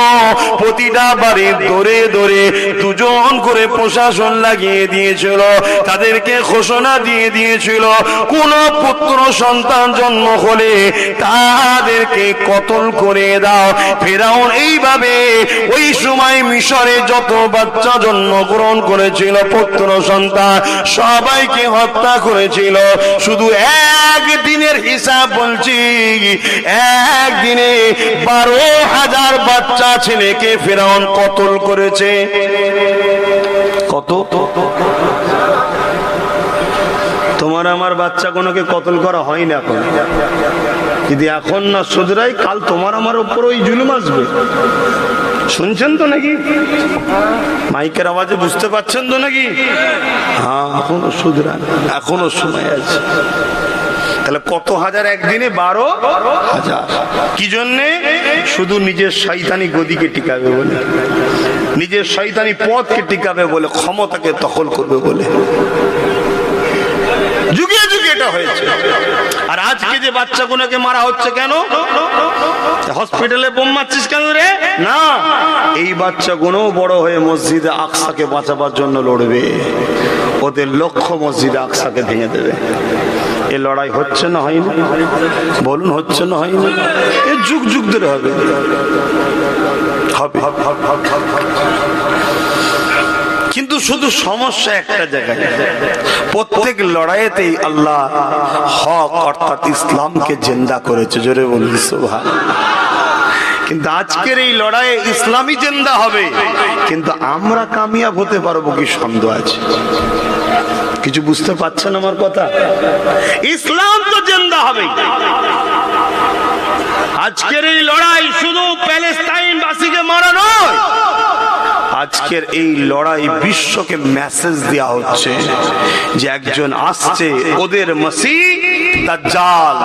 প্রতিটা বাড়ি দৌড়ে দৌড়ে দুজন করে প্রশাসন লাগিয়ে দিয়েছিল। তাদেরকে ঘোষণা দিয়ে দিয়েছিল, কোন পুত্র সন্তান জন্ম হলে তাদেরকে কতল করে দাও। ফেরাউন এইভাবে ওই সময় মিশরে যত বাচ্চা জন্মগ্রহণ করেছিল পুত্র সন্তান, সবাইকে হত্যা করেছিল। শুধু একদিনের হিসাব বলছি, একদিনে 12,000 বাচ্চা ছেলেকে ফেরাউন কতল করেছে। কত? তোমার আমার বাচ্চা কোনোকে কতল করা হয় না এখন। যদি এখন না শুধরাই, কাল তোমার আমার উপর ওই জুলুম আসবে। শুনছেন তো নাকি? মাইকের আওয়াজে বুঝতে পাচ্ছেন তো নাকি? হ্যাঁ, এখনো শুধরান, এখনো সময় আছে। তাহলে কত হাজার একদিনে? 12,000। কি জন্যে? শুধু নিজের শয়তানি গদিকে টিকাবে বলে, নিজের শয়তানি পথকে টিকাবে বলে, ক্ষমতাকে দখল করবে বলে। যুগে যুগে এটা হয়েছে। আর আজকে যে বাচ্চাগুলোকে মারা হচ্ছে কেন? হসপিটালে বোম মারছিস কেন রে? না, এই বাচ্চাগুলো বড় হয়ে মসজিদে আকসাকে বাঁচাবার জন্য লড়বে। ওদের লক্ষ্য মসজিদে আকসাকে ভেঙে দেবে। এ লড়াই হচ্ছে না হয়নি? বলুন, হচ্ছে না হয়নি? এ যুগ যুগ ধরে হবে। কিন্তু শুধু সমস্যা একটা জায়গায়, প্রত্যেক লড়াইতেই আল্লাহ হক অর্থাৎ ইসলামকে জিন্দা করেছে। জোরে বলুন সুবহানাল্লাহ। কিন্তু আজকের এই লড়াইয়ে ইসলামই জিন্দা হবে, কিন্তু আমরা কামিয়াব হতে পারবো কি সন্দেহ আছে। কিছু বুঝতে পারছেন আমার কথা? ইসলাম তো জিন্দা হবে। আজকের এই লড়াই শুধু প্যালেস্টাইন বাসীকে মারা নয়, আজকের এই লড়াই বিশ্বকে মেসেজ দেওয়া হচ্ছে যে একজন আসছে, ওদের মসিহ দাজ্জাল,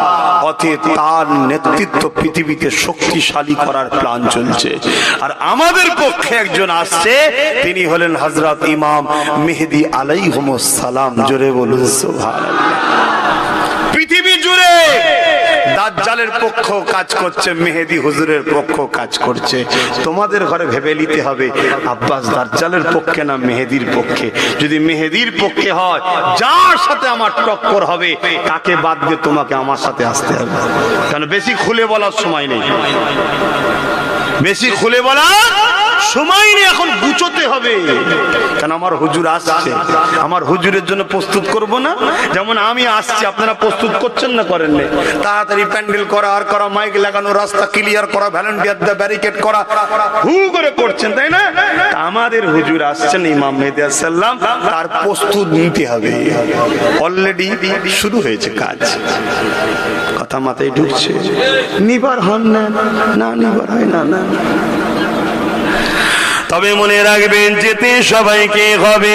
অতএব তার নেতৃত্ব পৃথিবীতে শক্তিশালী করার প্ল্যান চলছে। আর আমাদের পক্ষে একজন আসছে, তিনি হলেন হযরত ইমাম মেহেদী আলাইহিস সালাম। জোরে বলুন সুবহানাল্লাহ। পৃথিবী জুড়ে দাজ্জালের পক্ষ কাজ করছে, মেহেদী হুজুরের পক্ষ কাজ করছে। তোমাদের ঘরে ভেবে নিতে হবে, আব্বাস দাজ্জালের পক্ষে না মেহেদীর পক্ষে? যদি মেহেদীর পক্ষে হয়, যার সাথে আমার টক্কর হবে তাকে বাদ দিয়ে তোমাকে আমার সাথে আসতে হবে। কারণ বেশি খুলে বলার সময় নেই, বেশি খুলে বলার সময় নেই, এখন গুছোতে হবে। কারণ আমার হুজুর আসছে, আমার হুজুরের জন্য প্রস্তুত করব না? যেমন আমি আসছি, আপনারা প্রস্তুত করছেন না করেন না? তাড়াতাড়ি প্যান্ডেল করা, আর করা, মাইক লাগানো, রাস্তা ক্লিয়ার করা, ভলান্টিয়ার দিয়ে ব্যারিকেড করা, হু করে করছেন, তাই না? আমাদের হুজুর আসছেন ইমাম মেহেদী সাল্লাম, তার প্রস্তুত নিতে হবে। অলরেডি শুরু হয়েছে কাজ। কথা মাথায় ঢুকছে? নিবার হন না, না নিবার হয় না, না। তবে মনে রাখবেন, যেতে সবাইকে হবে,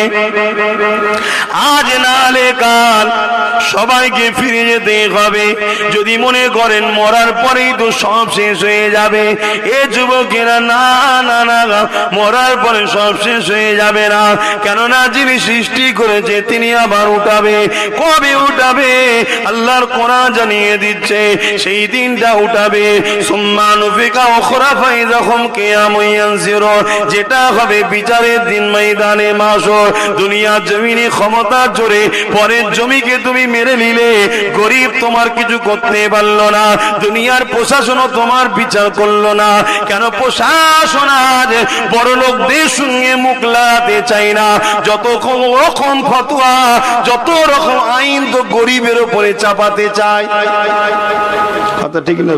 আজ নালে কাল সবাইকে ফিরে যেতে হবে। যদি মনে করেন মরার পরেই তো সব শেষ হয়ে যাবে, এ যুবকেরা, না না না, মরার পরে সব শেষ হয়ে যাবে না। কেননা যিনি সৃষ্টি করেছে তিনি আবার উঠাবে। কবে উঠাবে? আল্লাহর কোরআন জানিয়ে দিচ্ছে, সেই দিনটা উঠাবে। সুম্মা নুফিকা উখরা ফাইযা হুম কিয়ামুন ইয়ানজিরুন, যেটা হবে বিচারের দিন, ময়দানে মাশর। দুনিয়ার জমিনে ক্ষমতার জোরে পরের জমিকে তুমি মেরে নিলে, গরিব তোমার কিছু করতে পারলো না, দুনিয়ার প্রশাসনও তোমার বিচার করলো না। কেন? প্রশাসন আজ বড় লোকদের সঙ্গে মুখ লাগাতে চাই না। যত রকম ফতোয়া, যত রকম আইন তো গরিবের উপরে চাপাতে চায়। কথা ঠিক না?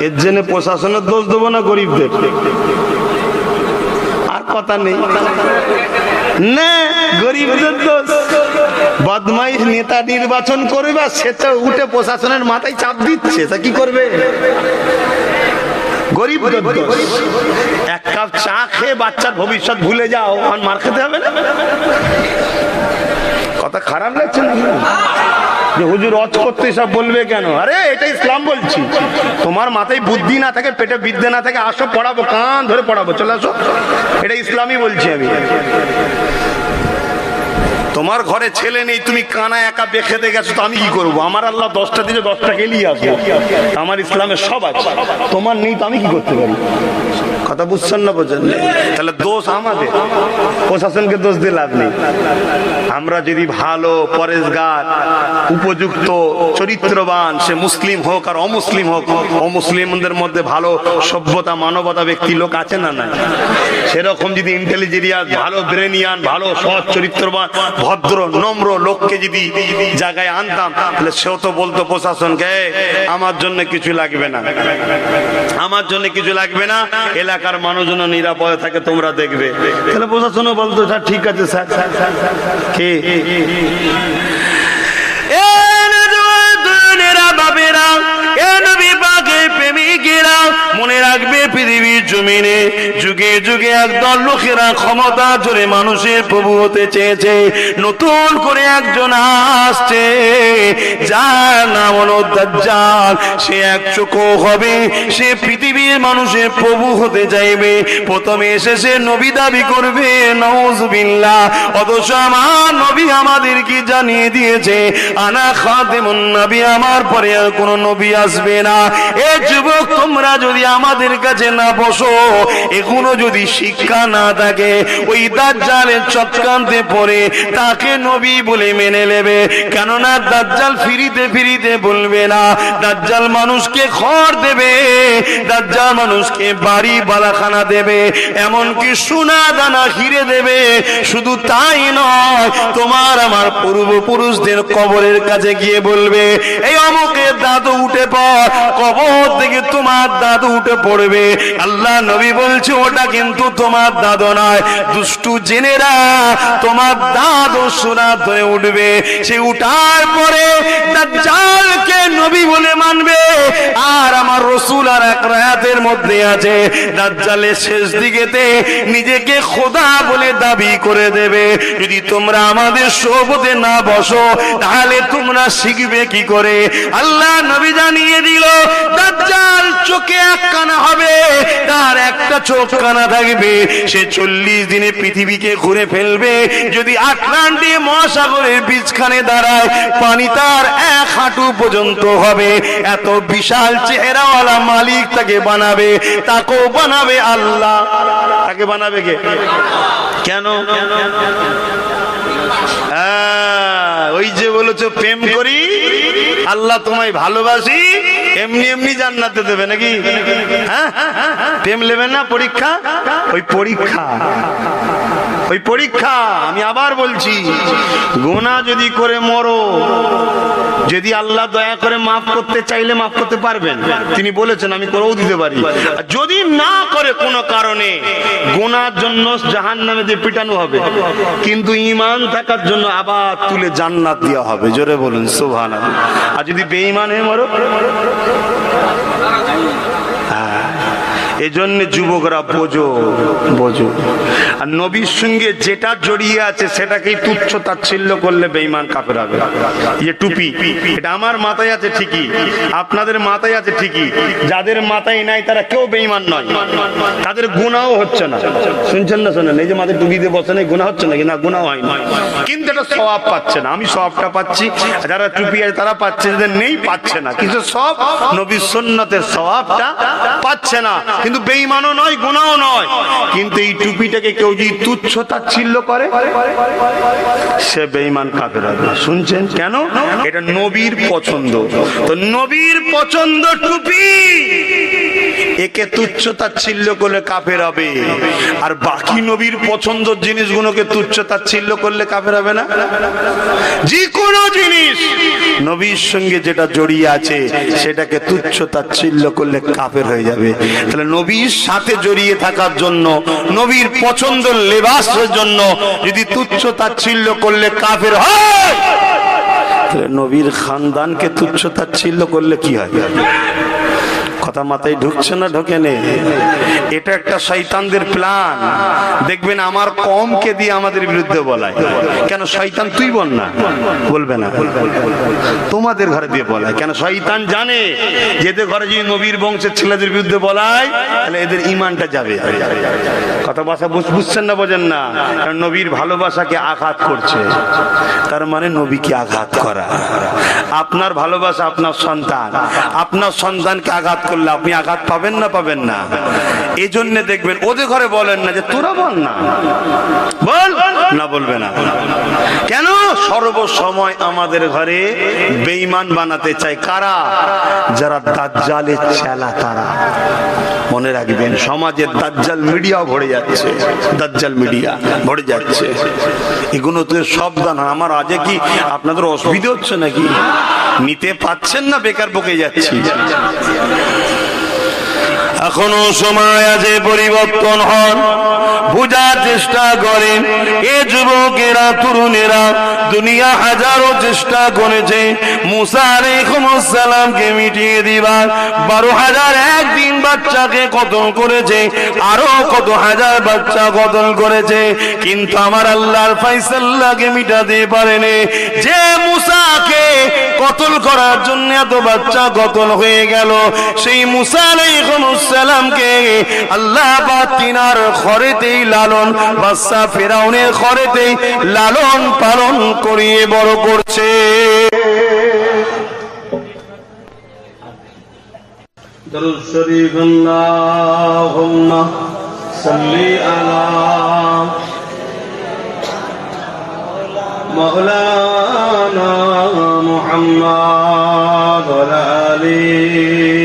এর জন্য প্রশাসনের দোষ দেবো না গরিবদের? আর কথা নেই না, গরিবদের দোষ। বদমাইশ নেতা নির্বাচন করবে, সেটা উঠে প্রশাসনের মাথায় চাপ দিচ্ছে, তা কি করবে? গরিবদের দোষ। এক কাপ চা খেয়ে বাচ্চার ভবিষ্যৎ ভুলে যাও, আর মার খেতে হবে না? কথা খারাপ লাগছে না? যে হুজুর হজ করতে সব বলবে কেন? আরে এটা ইসলাম বলছি। তোমার মাথায় বুদ্ধি না থাকে, পেটে বিদ্যা না থাকে, আসো পড়াবো, কান ধরে পড়াবো, চলে আসো। এটা ইসলামই বলছি আমি। তোমার ঘরে ছেলে নেই, তুমি কানা একা বেঁধে গেছো, তো আমি কি করবো? আমার আল্লাহ 10টা দিলে 10টা গেলিয়ে আসবো। আমার ইসলামের সব আছে, তোমার নেই, তো আমি কি করতে পারি? কথা বুঝছেন না? বোঝেন? তাহলে দোষ আমাদের, প্রশাসনকে দোষ দিয়ে লাভ নেই। আমরা যদি ভালো, পরেশগার, উপযুক্ত, চরিত্রবান, সে মুসলিম হোক আর অমুসলিম হোক, অমুসলিমদের মধ্যে ভালো সভ্যতা, মানবতা ব্যক্তি লোক আছে না? নাই। সেরকম যদি ইন্টেলিজেন্স, ভালো ব্রেনিয়ান, ভালো সৎ চরিত্রবান, ভদ্র, নম্র লোককে যদি জায়গায় আনতাম, তাহলে সেও তো বলতো প্রশাসনকে, আমার জন্য কিছু লাগবে না, আমার জন্য কিছু লাগবে না, এলাকার মানুষজন নিরাপদে থাকে, তোমরা দেখবে। তাহলে প্রশাসনও বলতো স্যার ঠিক আছে স্যার। কে মনে রাখবে, পৃথিবীর জমিনে যুগে যুগে একদল লোকেরা ক্ষমতা জোরে মানুষের প্রভু হতে চেয়েছে। নতুন করে একজন আসছে, যার নাম হলো দাজ্জাল। সে এক চক্ষু হবে, সে পৃথিবীর মানুষের প্রভু হতে চাইবে। প্রথমে এসে সে নবী দাবি করবে, নাউযুবিল্লাহ। অথচ আমার নবী আমাদেরকে জানিয়ে দিয়েছে, আনা খাতিমুন নবী, আমার পরে আর কোন নবী আসবে না। এ যুবক, তোমরা যদি আমাদের কাছে না বসো, এখনো যদি শিক্ষা না থাকে, ওই দাজ্জালের চক্রান্তে পড়ে তাকে নবী বলে মেনে নেবে। কেননা দাজ্জাল ফিরিতে ফিরিতে বলবে না, দাজ্জাল মানুষকে ঘর দেবে, দাজ্জাল মানুষকে বাড়ি বালাখানা দেবে, এমনকি সোনা দানা হিরে দেবে। শুধু তাই নয়, তোমার আমার পূর্বপুরুষদের কবরের কাছে গিয়ে বলবে, এই অমুকের দাদু উঠে পড়, কবর থেকে তোমার দাদু উঠে পড়বে। আল্লাহ নবী বলছে, ওটা কিন্তু তোমার দাদু নয়, দুষ্টু জেনেরা, তোমার দাদু সোনা ধরে উঠবে। সে উঠার পরে দাজ্জালকে নবী বলে মানবে। আর আমার রাসূল আর এক রায়াতের মধ্যে আছে, দাজ্জালের শেষ দিকেতে নিজেকে খোদা বলে দাবি করে দেবে। যদি তোমরা আমাদের সোহবতে না বসো, তাহলে তোমরা শিখবে কি করে? আল্লাহ নবী জানিয়ে দিল, দাজ্জাল চোখে এক কানা হবে, তার একটা চোখ কানা থাকবে। সে 40 দিনে পৃথিবীকে ঘুরে ফেলবে। যদি আটলান্টিক মহাসাগরের বীজখানে দাঁড়ায়, পানি তার 1 হাঁটু পর্যন্ত হবে। এত বিশাল চেহারাওয়ালা মালিক তাকে বানাবে, তাকেও বানাবে আল্লাহ। তাকে বানাবে কে? কেন? ওই যে বলেছো প্রেম করি, আল্লাহ তোমায় ভালোবাসি, এমনি এমনি জান্নাতে দেবে নাকি? হ্যাঁ, প্রেম নেবে না পরীক্ষা? ওই পরীক্ষা, ওই পরীক্ষা। আমি আবার বলছি, গুনাহ যদি করে মরো, যদি আল্লাহ দয়া করে মাফ করতে চাইলে মাফ করতে পারবেন, তিনি বলেছেন আমি করেও দিতে পারি। যদি না করে কোনো কারণে, গুনার জন্য জাহান্নামে দিয়ে পিটানো হবে, কিন্তু ঈমান থাকার জন্য আবার তুলে জান্নাত দেওয়া হবে। জোরে বলুন সুবহানাল্লাহ। আর যদি বেঈমান হয়ে মরো, এজন্য যুবকরা বোঝো, বোঝো। আর নবীর সঙ্গে যেটা জড়িয়ে আছে সেটাকেই তুচ্ছ তাচ্ছিল্য করলে বেঈমান কাফের হবে। এই টুপি, এটা আমার মাথায় আছে ঠিকই, আপনাদের মাথায় আছে ঠিকই, যাদের মাথায় নাই তারা কেউ বেঈমান নয়, তাদের গুনাহও হচ্ছে না। শুনছেন না? শোনেন, এই যে মাথায় টুপি দিয়ে বসে নেই, গুনাহ হচ্ছে নাকি? না, গুনাহ হয় না, কিন্তু এটা সওয়াব পাচ্ছে না। আমি সওয়াবটা পাচ্ছি, যারা টুপি আছে তারা পাচ্ছে, যাদের নেই পাচ্ছে না। কিন্তু সব নবীর সুন্নতের সওয়াবটা পাচ্ছে না। কিন্তু বেঈমানও নয়, গুনাহও নয়। কিন্তু এই টুপিটাকে কেউ যদি তুচ্ছ তাচ্ছিল্য করে, সে বেঈমান কাফের হবে। শুনছেন কেন? এটা নবীর পছন্দ। তো নবীর পছন্দ টুপি, একে তুচ্ছ তাচ্ছিল্য করলে কাফের হবে। আর বাকি নবীর পছন্দ জিনিসগুলোকে তুচ্ছ তাচ্ছিল্য করলে কাফের হবে না? যে কোনো জিনিস নবীর সঙ্গে যেটা জড়িয়ে আছে সেটাকে তুচ্ছ তাচ্ছিল্য করলে কাফের হয়ে যাবে। তাহলে নবীর সাথে জড়িয়ে থাকার জন্য, নবীর পছন্দ লেবাসের জন্য যদি তুচ্ছ তাচ্ছিল্য করলে কাফের হয়, তাহলে নবীর খানদানকে তুচ্ছ তাচ্ছিল্য করলে কি হয়? কথা মাথায় ঢুকছে না ঢোকে নে? এটা একটা শয়তানদের প্ল্যান। দেখবেন আমার কমকে দিয়ে আমাদের বিরুদ্ধে বলায়। কেন শয়তান তুই বল না, বলবে না, তোমাদের ঘরে দিয়ে বলায়। কেন শয়তান জানে যে এদের ঘরে যদি নবীর বংশের ছেলেদের বিরুদ্ধে বলায় তাহলে এদের ইমানটা যাবে। কথা বাসা বুঝছেন না, বোঝেন না? কারণ নবীর ভালোবাসাকে আঘাত করছে, তার মানে নবীকে আঘাত করা। আপনার ভালোবাসা আপনার সন্তান, আপনার সন্তানকে আঘাত করলে আপনি আঘাত পাবেন না, পাবেন না? এই জন্য দেখবেন ওদের ঘরে বলেন না যে তোরা বল না, বল না, বলবে না। কেন? সর্বসময় আমাদের ঘরে বেঈমান বানাতে চায় কারা? যারা দাজ্জালের চেলা তারা। মনে রাখবেন, সমাজের দাজ্জাল মিডিয়া ভরে যাচ্ছে, দাজ্জাল মিডিয়া ভরে যাচ্ছে। এগুলো তো সাবধান। আমার আজকে কি আপনাদের অসুবিধা হচ্ছে নাকি? নিতে পাচ্ছেন না, বেকার বকে যাচ্ছি। এখনো সময় আছে, পরিবর্তন হন, বুঝার চেষ্টা করেন। এ যুবকেরা, তরুণেরা, দুনিয়া হাজারো চেষ্টা করেছে মুসা আলাইহিস সালামকে মিটিয়ে দিবার। 12,000 একদিন বাচ্চাকে কতল করেছে, আরো কত হাজার বাচ্চা কতল করেছে, কিন্তু আমার আল্লাহর ফয়সালাকে মিটাতে পারেনি। যে মুসাকে কতল করার জন্য এত বাচ্চা কতল হয়ে গেল, সেই মুসা আলাইহিস সালামকে আল্লাহ পাক তিনার ঘরেতেই লালন, বাদশা ফেরাউনের ঘরেতেই লালন পালন করিয়ে বড় করছে। দরুদ শরীফ আল্লাহুম্মা সাল্লি আলা মাওলানা মুহাম্মদ ওয়া আলিহি।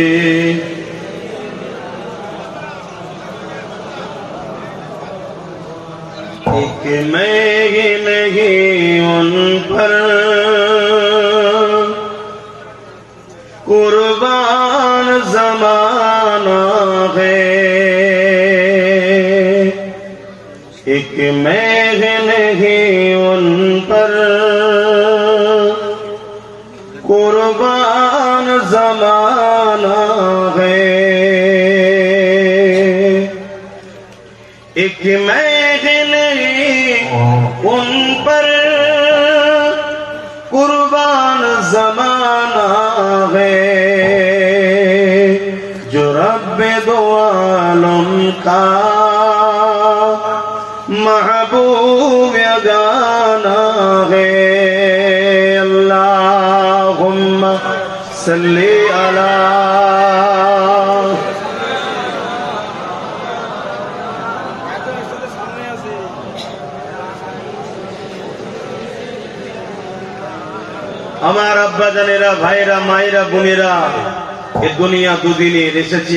एक मैं ही नहीं उन पर कुर्बान ज़माना है, एक मैं ही नहीं उन पर कुर्बान ज़माना है, एक मैं उन पर कुर्बान ज़माना है, जो रब्बे दो आलम का महबूब गाना है। अल्लाहुम्मा सल्ली अला। আমার আব্বা জানেরা, ভাইরা, মায়েরা, বোনেরা, এ দুনিয়া দুদিনের এসেছি।